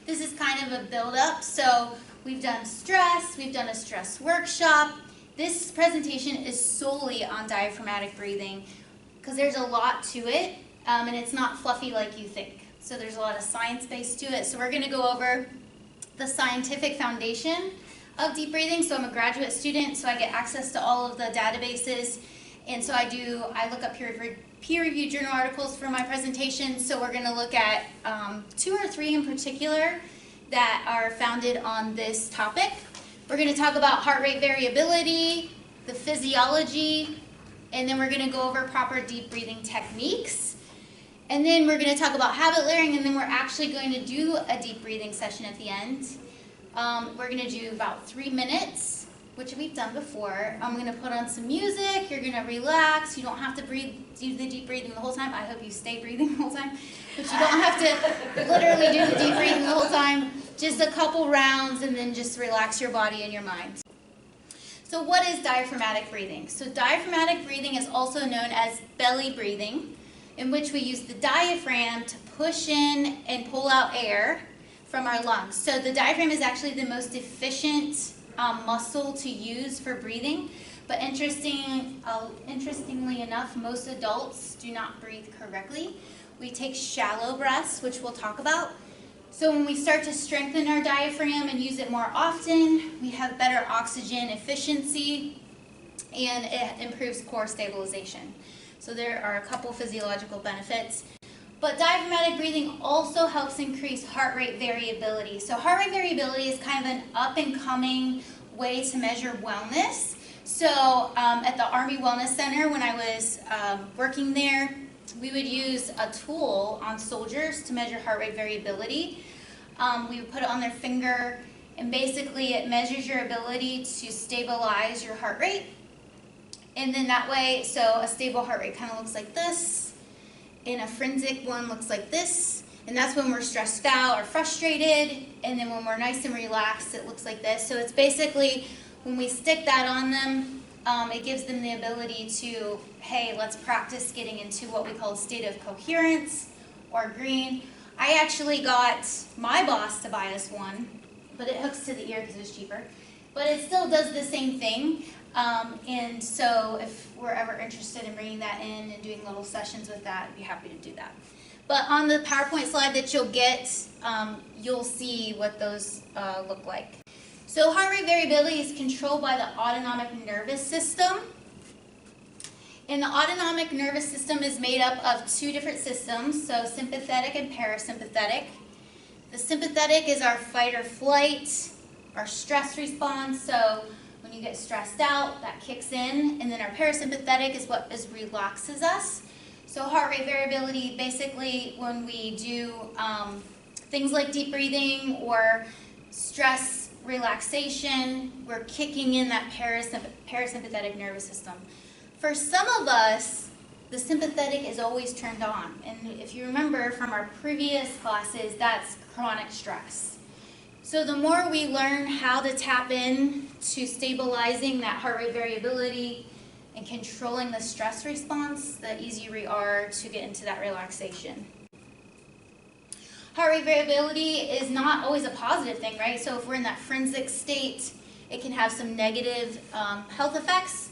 This is kind of a build-up. So we've done stress, we've done a stress workshop. This presentation is solely on diaphragmatic breathing because there's a lot to it, and it's not fluffy like you think. So there's a lot of science base to it. So we're going to go over the scientific foundation of deep breathing. So I'm a graduate student, so I get access to all of the databases, and so I look up peer-reviewed journal articles for my presentation. So we're going to look at 2 or 3 in particular that are founded on this topic. We're going to talk about heart rate variability, the physiology, and then we're going to go over proper deep breathing techniques. And then we're going to talk about habit layering, and then we're actually going to do a deep breathing session at the end. We're going to do about 3 minutes, which we've done before. I'm going to put on some music. You're going to relax. You don't have to do the deep breathing the whole time. I hope you stay breathing the whole time. But you don't have to literally do the deep breathing the whole time. Just a couple rounds, and then just relax your body and your mind. So what is diaphragmatic breathing? So diaphragmatic breathing is also known as belly breathing, in which we use the diaphragm to push in and pull out air from our lungs. So the diaphragm is actually the most efficient muscle to use for breathing, but interestingly enough, most adults do not breathe correctly. We take shallow breaths, which we'll talk about. So when we start to strengthen our diaphragm and use it more often, we have better oxygen efficiency, and it improves core stabilization. So there are a couple physiological benefits. But diaphragmatic breathing also helps increase heart rate variability. So heart rate variability is kind of an up-and-coming way to measure wellness. So at the Army Wellness Center, when I was working there, we would use a tool on soldiers to measure heart rate variability. We would put it on their finger, and basically it measures your ability to stabilize your heart rate. And then that way, so a stable heart rate kind of looks like this, and a forensic one looks like this, and that's when we're stressed out or frustrated, and then when we're nice and relaxed, it looks like this. So it's basically, when we stick that on them, it gives them the ability to, hey, let's practice getting into what we call a state of coherence, or green. I actually got my boss to buy us one, but it hooks to the ear because it's cheaper. But it still does the same thing. And so if we're ever interested in bringing that in and doing little sessions with that, I'd be happy to do that. But on the PowerPoint slide that you'll get, you'll see what those look like. So heart rate variability is controlled by the autonomic nervous system. And the autonomic nervous system is made up of 2 different systems, so sympathetic and parasympathetic. The sympathetic is our fight or flight, our stress response. So when you get stressed out, that kicks in, and then our parasympathetic is what relaxes us. So heart rate variability, basically when we do things like deep breathing or stress relaxation, we're kicking in that parasympathetic nervous system. For some of us, the sympathetic is always turned on, and if you remember from our previous classes, that's chronic stress. So the more we learn how to tap in to stabilizing that heart rate variability and controlling the stress response, the easier we are to get into that relaxation. Heart rate variability is not always a positive thing, right? So if we're in that forensic state, it can have some negative health effects,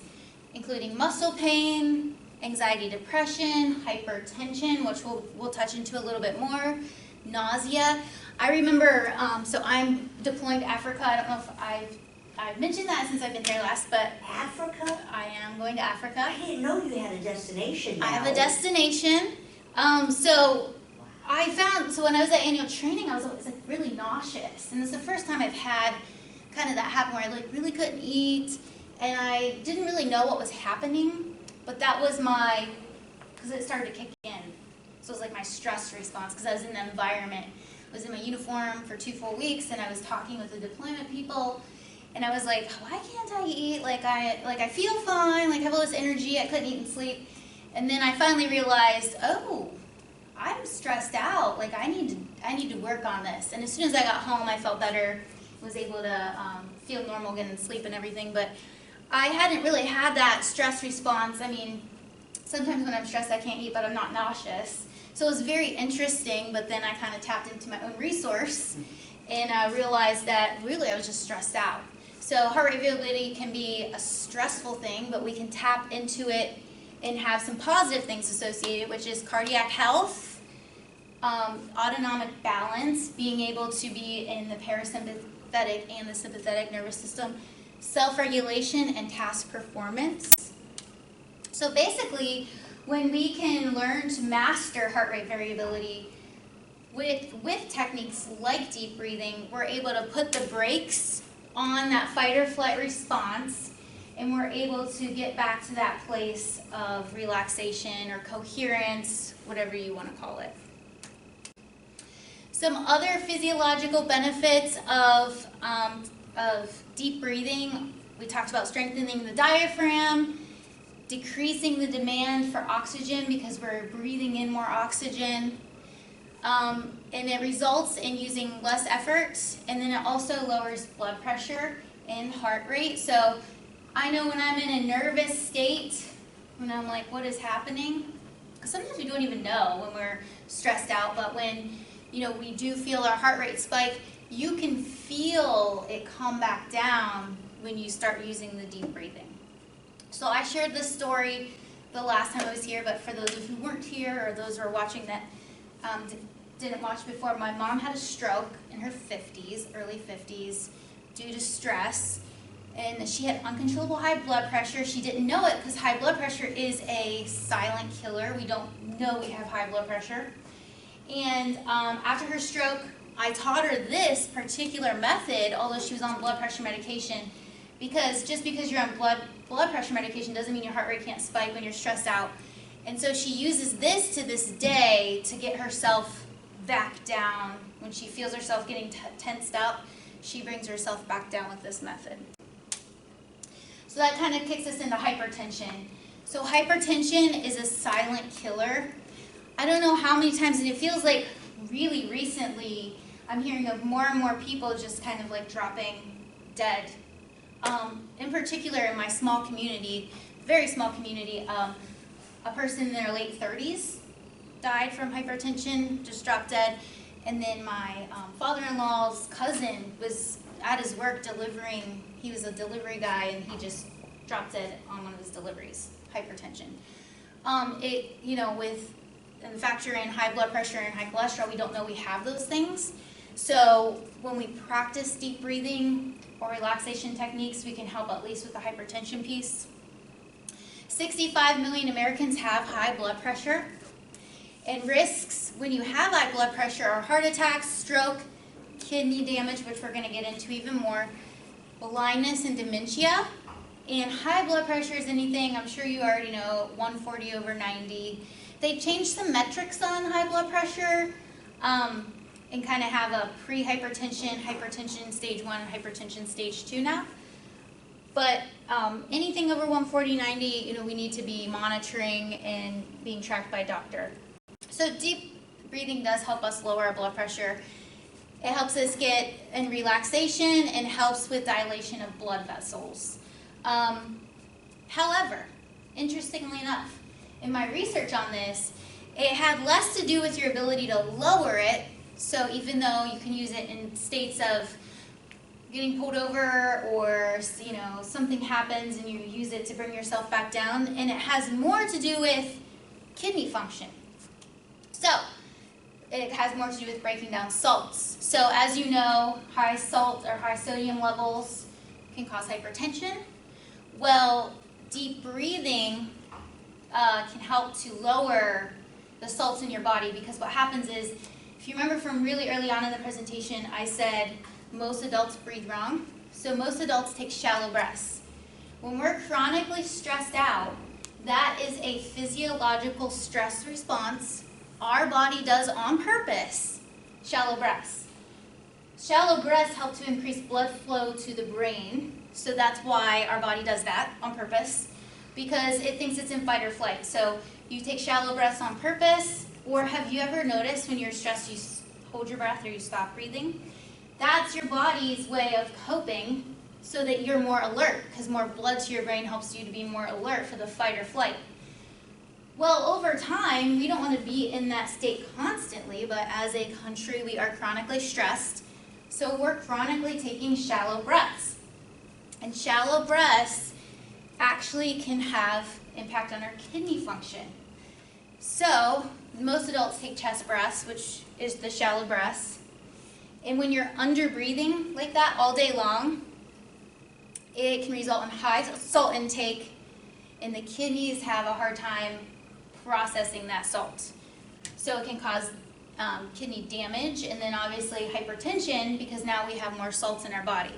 including muscle pain, anxiety, depression, hypertension, which we'll touch into a little bit more, nausea. I remember, so I'm deploying to Africa. I don't know if I've mentioned that since I've been there last, but Africa? I am going to Africa. I didn't know you had a destination now. I have a destination. So I found, so when I was at annual training, I was like really nauseous. And it's the first time I've had kind of that happen where I like really couldn't eat, and I didn't really know what was happening, but that was because it started to kick in. So it was like my stress response, because I was in the environment. I was in my uniform for 2 full weeks, and I was talking with the deployment people, and I was like, why can't I eat? I feel fine, I have all this energy, I couldn't eat and sleep. And then I finally realized, oh, I'm stressed out, I need to work on this. And as soon as I got home, I felt better, was able to feel normal again and sleep and everything, but I hadn't really had that stress response. I mean, sometimes when I'm stressed I can't eat, but I'm not nauseous. So it was very interesting, but then I kind of tapped into my own resource and I realized that really I was just stressed out. So heart rate variability can be a stressful thing, but we can tap into it and have some positive things associated, which is cardiac health, autonomic balance, being able to be in the parasympathetic and the sympathetic nervous system, self-regulation, and task performance. So basically, when we can learn to master heart rate variability with techniques like deep breathing, we're able to put the brakes on that fight or flight response, and we're able to get back to that place of relaxation or coherence, whatever you want to call it. Some other physiological benefits of deep breathing, we talked about strengthening the diaphragm, decreasing the demand for oxygen because we're breathing in more oxygen, and it results in using less effort, and then it also lowers blood pressure and heart rate. So I know when I'm in a nervous state, when I'm like, what is happening? Because sometimes we don't even know when we're stressed out, but when we do feel our heart rate spike, you can feel it come back down when you start using the deep breathing. So I shared this story the last time I was here, but for those of you who weren't here or those who are watching that didn't watch before, my mom had a stroke in her 50s, early 50s, due to stress, and she had uncontrollable high blood pressure. She didn't know it because high blood pressure is a silent killer. We don't know we have high blood pressure. And after her stroke, I taught her this particular method, although she was on blood pressure medication, because just because you're on blood pressure medication doesn't mean your heart rate can't spike when you're stressed out. And so she uses this to this day to get herself back down. When she feels herself getting tensed up, she brings herself back down with this method. So that kind of kicks us into hypertension. So hypertension is a silent killer. I don't know how many times, and it feels like really recently, I'm hearing of more and more people just kind of like dropping dead. In particular, in my small community, very small community, a person in their late 30s died from hypertension, just dropped dead. And then my father-in-law's cousin was at his work delivering. He was a delivery guy, and he just dropped dead on one of his deliveries, hypertension. And factor in high blood pressure and high cholesterol, we don't know we have those things. So when we practice deep breathing or relaxation techniques, we can help at least with the hypertension piece. 65 million Americans have high blood pressure. And risks when you have high blood pressure are heart attacks, stroke, kidney damage, which we're going to get into even more, blindness and dementia. And high blood pressure is anything, I'm sure you already know, 140/90. They changed some metrics on high blood pressure and kind of have a pre-hypertension, hypertension stage 1, and hypertension stage 2 now. But anything over 140/90, we need to be monitoring and being tracked by a doctor. So deep breathing does help us lower our blood pressure. It helps us get in relaxation and helps with dilation of blood vessels. However, interestingly enough, in my research on this, it had less to do with your ability to lower it. So even though you can use it in states of getting pulled over or something happens and you use it to bring yourself back down, and it has more to do with kidney function. So it has more to do with breaking down salts. So as you know, high salt or high sodium levels can cause hypertension. Well, deep breathing can help to lower the salts in your body, because what happens is, if you remember from really early on in the presentation, I said most adults breathe wrong. So most adults take shallow breaths. When we're chronically stressed out, that is a physiological stress response our body does on purpose, shallow breaths. Shallow breaths help to increase blood flow to the brain, so that's why our body does that on purpose, because it thinks it's in fight or flight. So you take shallow breaths on purpose, or have you ever noticed when you're stressed you hold your breath or you stop breathing? That's your body's way of coping so that you're more alert, because more blood to your brain helps you to be more alert for the fight or flight. Well, over time, we don't want to be in that state constantly, but as a country, we are chronically stressed. So we're chronically taking shallow breaths. And shallow breaths actually can have impact on our kidney function. So most adults take chest breaths, which is the shallow breaths. And when you're under breathing like that all day long, it can result in high salt intake, and the kidneys have a hard time processing that salt. So it can cause kidney damage, and then obviously hypertension, because now we have more salts in our body.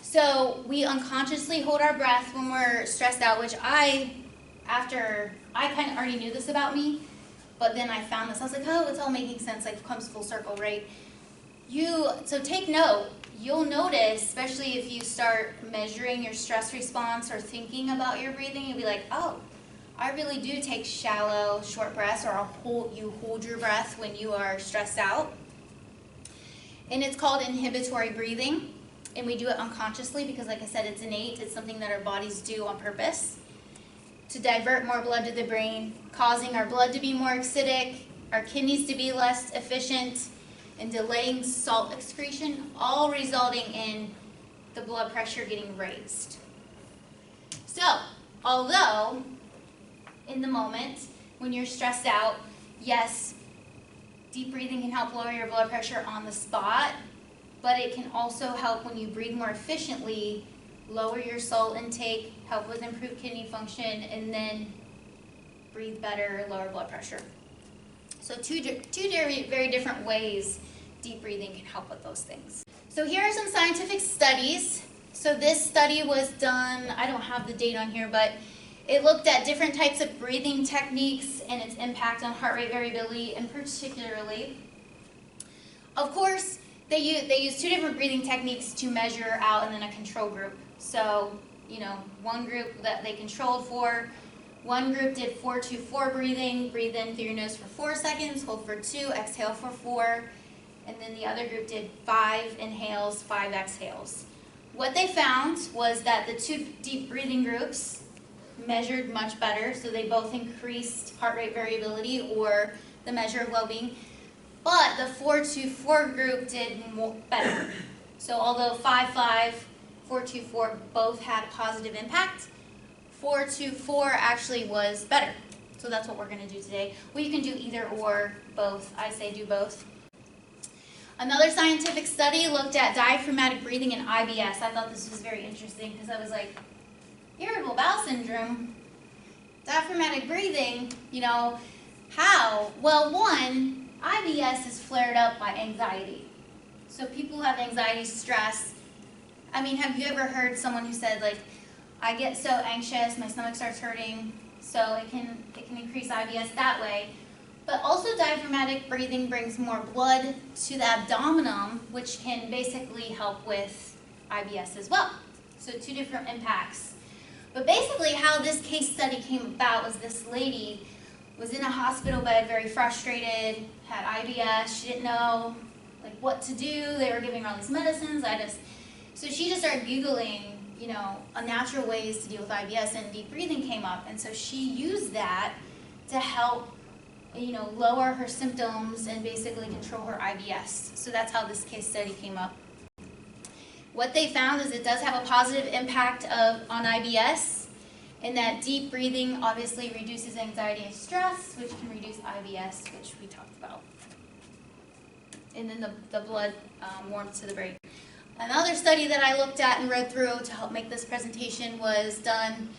So we unconsciously hold our breath when we're stressed out, which I kind of already knew this about me, but then I found this. I was like, oh, it's all making sense, like comes full circle, right? So take note. You'll notice, especially if you start measuring your stress response or thinking about your breathing, you'll be like, oh, I really do take shallow, short breaths, or you hold your breath when you are stressed out. And it's called inhibitory breathing, and we do it unconsciously because, like I said, it's innate. It's something that our bodies do on purpose to divert more blood to the brain, causing our blood to be more acidic, our kidneys to be less efficient, and delaying salt excretion, all resulting in the blood pressure getting raised. So, although in the moment when you're stressed out, yes, deep breathing can help lower your blood pressure on the spot, but it can also help when you breathe more efficiently, lower your salt intake, help with improved kidney function, and then breathe better, lower blood pressure. So two very different ways deep breathing can help with those things. So here are some scientific studies. So this study was done, I don't have the date on here, but it looked at different types of breathing techniques and its impact on heart rate variability, and particularly, of course, they use two different breathing techniques to measure out, and then a control group. So, one group that they controlled for, one group did 4-2-4 breathing, breathe in through your nose for 4 seconds, hold for 2, exhale for 4, and then the other group did 5 inhales, 5 exhales. What they found was that the two deep breathing groups measured much better, so they both increased heart rate variability, or the measure of well-being, but the 4-2-4 group did better. So although 5-5, 4-2-4 both had a positive impact, 4-2-4 actually was better. So that's what we're going to do today. Well, you can do either or, both. I say do both. Another scientific study looked at diaphragmatic breathing and IBS. I thought this was very interesting because I was like, irritable bowel syndrome, diaphragmatic breathing, how? Well, one, IBS is flared up by anxiety. So people who have anxiety, stress. I mean, have you ever heard someone who said, like, I get so anxious, my stomach starts hurting, so it can increase IBS that way. But also diaphragmatic breathing brings more blood to the abdomen, which can basically help with IBS as well. So two different impacts. But basically how this case study came about was this lady was in a hospital bed, very frustrated, had IBS, she didn't know what to do. They were giving her all these medicines. So she just started Googling, natural ways to deal with IBS, and deep breathing came up. And so she used that to help, lower her symptoms and basically control her IBS. So that's how this case study came up. What they found is it does have a positive impact on IBS, and that deep breathing obviously reduces anxiety and stress, which can reduce IBS, which we talked about. And then the blood warmth to the brain. Another study that I looked at and read through to help make this presentation was done,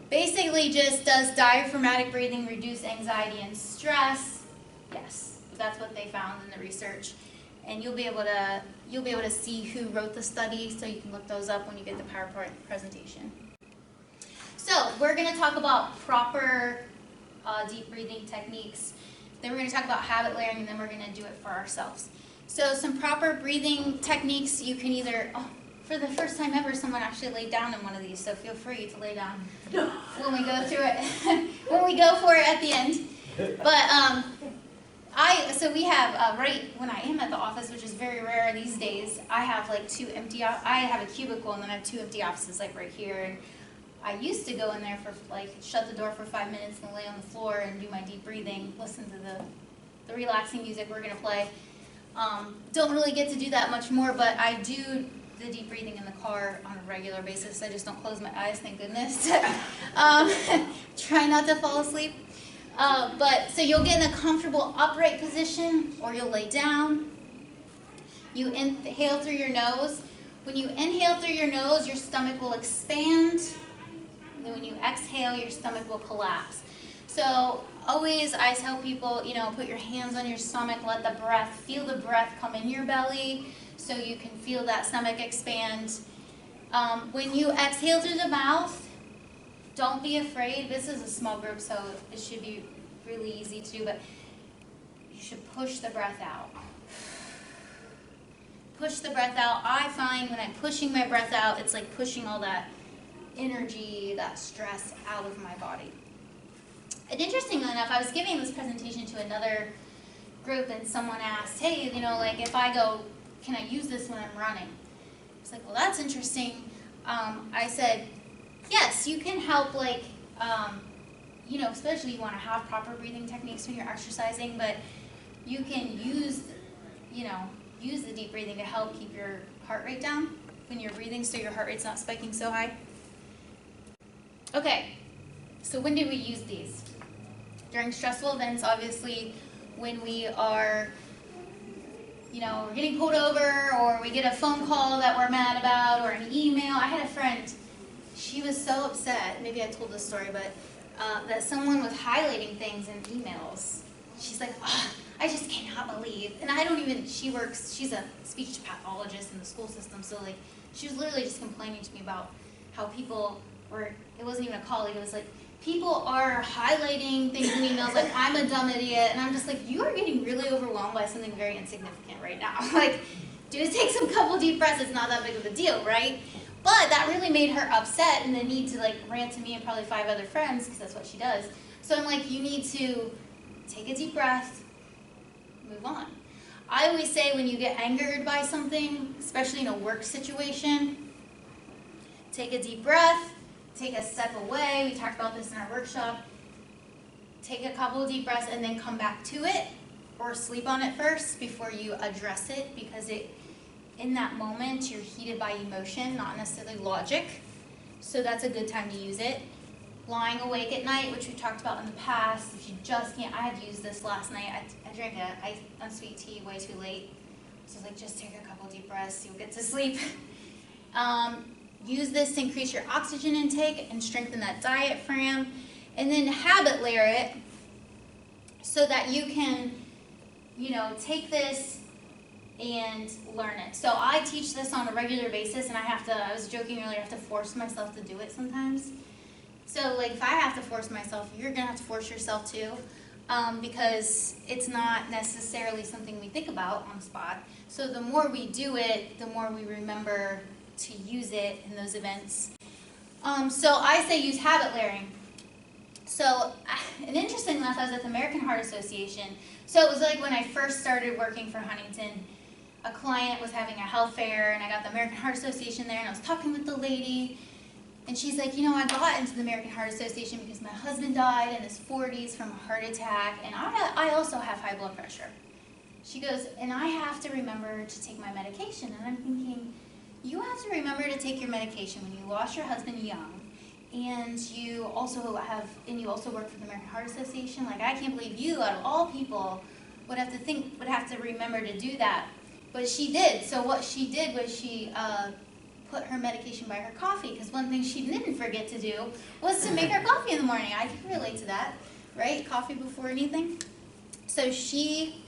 basically just does diaphragmatic breathing reduce anxiety and stress? Yes, that's what they found in the research. And you'll be able to see who wrote the study, so you can look those up when you get the PowerPoint presentation. So we're going to talk about proper deep breathing techniques. Then we're going to talk about habit layering, and then we're going to do it for ourselves. So some proper breathing techniques, you can either, for the first time ever, someone actually laid down in one of these, so feel free to lay down when we go through it, when we go for it at the end. But so we have, right when I am at the office, which is very rare these days, I have I have a cubicle, and then I have 2 empty offices right here. And I used to go in there for like, shut the door for 5 minutes and lay on the floor and do my deep breathing, listen to the relaxing music we're gonna play. Don't really get to do that much more, but I do the deep breathing in the car on a regular basis. I just don't close my eyes, thank goodness. Try not to fall asleep. So you'll get in a comfortable upright position, or you'll lay down. You inhale through your nose. When you inhale through your nose, your stomach will expand. And then when you exhale, your stomach will collapse. So always I tell people, put your hands on your stomach, let the breath, feel the breath come in your belly so you can feel that stomach expand. When you exhale through the mouth, don't be afraid. This is a small group, so it should be really easy to do, but you should push the breath out. Push the breath out. I find when I'm pushing my breath out, it's like pushing all that energy, that stress out of my body. And interestingly enough, I was giving this presentation to another group, and someone asked, hey, if I go, can I use this when I'm running? I was like, well, that's interesting. I said, yes, you can help, especially you want to have proper breathing techniques when you're exercising, but you can use the deep breathing to help keep your heart rate down when you're breathing so your heart rate's not spiking so high. Okay, so when do we use these? During stressful events, obviously, when we are, we're getting pulled over, or we get a phone call that we're mad about, or an email. I had a friend, she was so upset, maybe I told this story, but that someone was highlighting things in emails. She's like, I just cannot believe, and she's a speech pathologist in the school system, so she was literally just complaining to me about how people it wasn't even a colleague, it was like, people are highlighting things in emails like, I'm a dumb idiot, and I'm just like, you are getting really overwhelmed by something very insignificant right now. Just take some couple deep breaths, it's not that big of a deal, right? But that really made her upset, and the need to rant to me and probably 5 other friends, because that's what she does. So I'm like, you need to take a deep breath, move on. I always say when you get angered by something, especially in a work situation, take a deep breath, take a step away. We talked about this in our workshop. Take a couple of deep breaths and then come back to it, or sleep on it first before you address it, because in that moment you're heated by emotion, not necessarily logic. So that's a good time to use it. Lying awake at night, which we talked about in the past, if you just can't, I had used this last night. I drank a unsweet tea way too late. So I was like, just take a couple deep breaths, you'll get to sleep. Use this to increase your oxygen intake and strengthen that diaphragm. And then habit layer it so that you can, take this and learn it. So I teach this on a regular basis, and I was joking earlier, I have to force myself to do it sometimes. So if I have to force myself, you're going to have to force yourself too, because it's not necessarily something we think about on the spot. So the more we do it, the more we remember to use it in those events. So I say use habit layering. So, and interesting enough, I was at the American Heart Association. So it was like when I first started working for Huntington, a client was having a health fair, and I got the American Heart Association there, and I was talking with the lady, and she's like, I got into the American Heart Association because my husband died in his 40s from a heart attack, and I also have high blood pressure. She goes, and I have to remember to take my medication. And I'm thinking, you have to remember to take your medication when you lost your husband young, and you also work for the American Heart Association. I can't believe you, out of all people, would have to remember to do that. But she did. So what she did was she put her medication by her coffee, because one thing she didn't forget to do was to make her coffee in the morning. I can relate to that, right? Coffee before anything. So she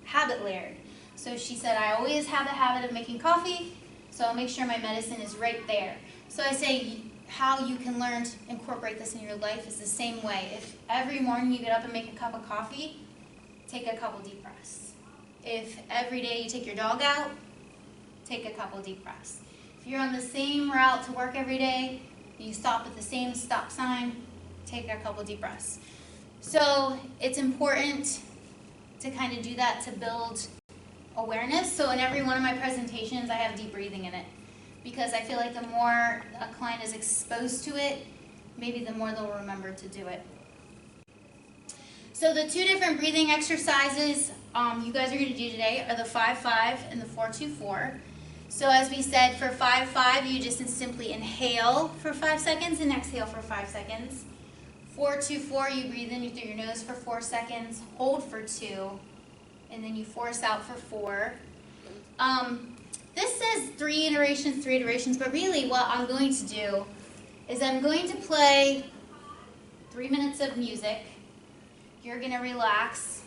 habit layered. So she said, I always have the habit of making coffee, so I'll make sure my medicine is right there. So I say how you can learn to incorporate this in your life is the same way. If every morning you get up and make a cup of coffee, take a couple deep breaths. If every day you take your dog out, take a couple deep breaths. If you're on the same route to work every day, you stop at the same stop sign, take a couple deep breaths. So it's important to kind of do that to build awareness. So in every one of my presentations, I have deep breathing in it, because I feel like the more a client is exposed to it, maybe the more they'll remember to do it. So the two different breathing exercises you guys are going to do today are the 5-5 and the 4-2-4. So as we said, for 5-5, you just simply inhale for 5 seconds and exhale for 5 seconds. 4-2-4, you breathe in through your nose for 4 seconds, hold for 2, and then you force out for 4. This says 3 iterations, but really what I'm going to do is I'm going to play 3 minutes of music. You're going to relax.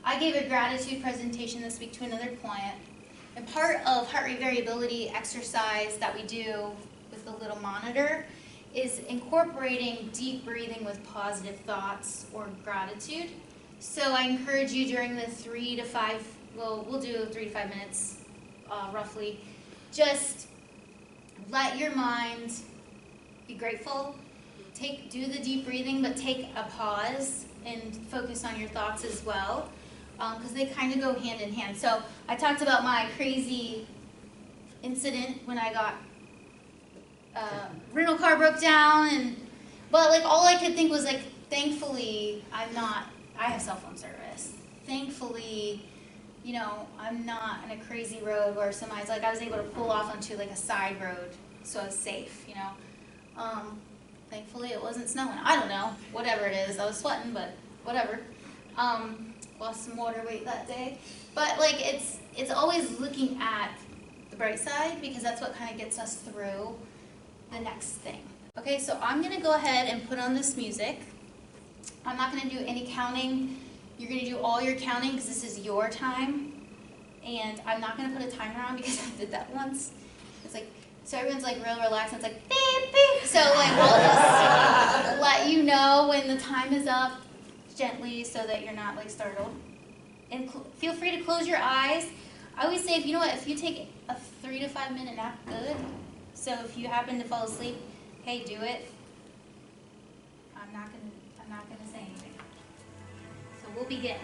I gave a gratitude presentation this week to another client. And part of heart rate variability exercise that we do with the little monitor is incorporating deep breathing with positive thoughts or gratitude. So I encourage you during the 3 to 5, well, we'll do 3 to 5 minutes roughly, just let your mind be grateful. Do the deep breathing, but take a pause and focus on your thoughts as well, because they kind of go hand in hand. So I talked about my crazy incident when I got rental car broke down, but like all I could think was like, thankfully I have cell phone service. Thankfully, you know, I'm not in a crazy road where somebody's like, I was able to pull off onto like a side road, so I was safe, you know. Thankfully it wasn't snowing. I don't know, whatever it is. I was sweating, but whatever. Lost some water weight that day. But like it's always looking at the bright side, because that's what kind of gets us through the next thing. Okay, so I'm gonna go ahead and put on this music. I'm not gonna do any counting. You're gonna do all your counting because this is your time. And I'm not gonna put a timer on because I did that once. It's like, so everyone's like real relaxed, and it's like beep, beep. So like I'll just let you know when the time is up gently so that you're not like startled. And feel free to close your eyes. I always say, if you know what, if you take a 3 to 5 minute nap, good. So if you happen to fall asleep, hey, do it. I'm not gonna say anything. So we'll begin.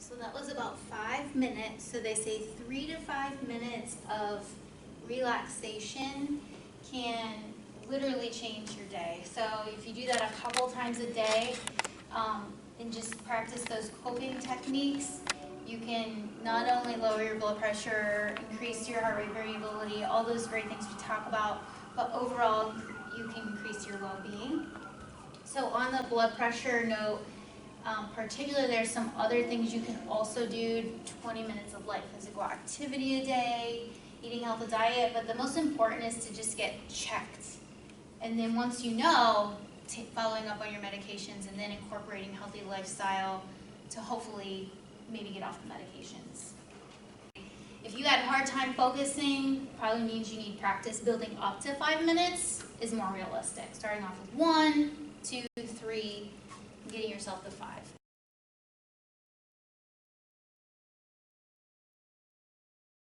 So that was about 5 minutes. So they say 3 to 5 minutes of relaxation can literally change your day. So if you do that a couple times a day, and just practice those coping techniques, you can not only lower your blood pressure, increase your heart rate variability, all those great things we talk about, but overall you can increase your well-being. So on the blood pressure note, particularly there's some other things you can also do, 20 minutes of light physical activity a day, eating healthy diet, but the most important is to just get checked. And then once you know, following up on your medications and then incorporating healthy lifestyle to hopefully maybe get off the medications. If you had a hard time focusing, probably means you need practice. Building up to 5 minutes is more realistic. Starting off with 1, 2, 3, and getting yourself to 5.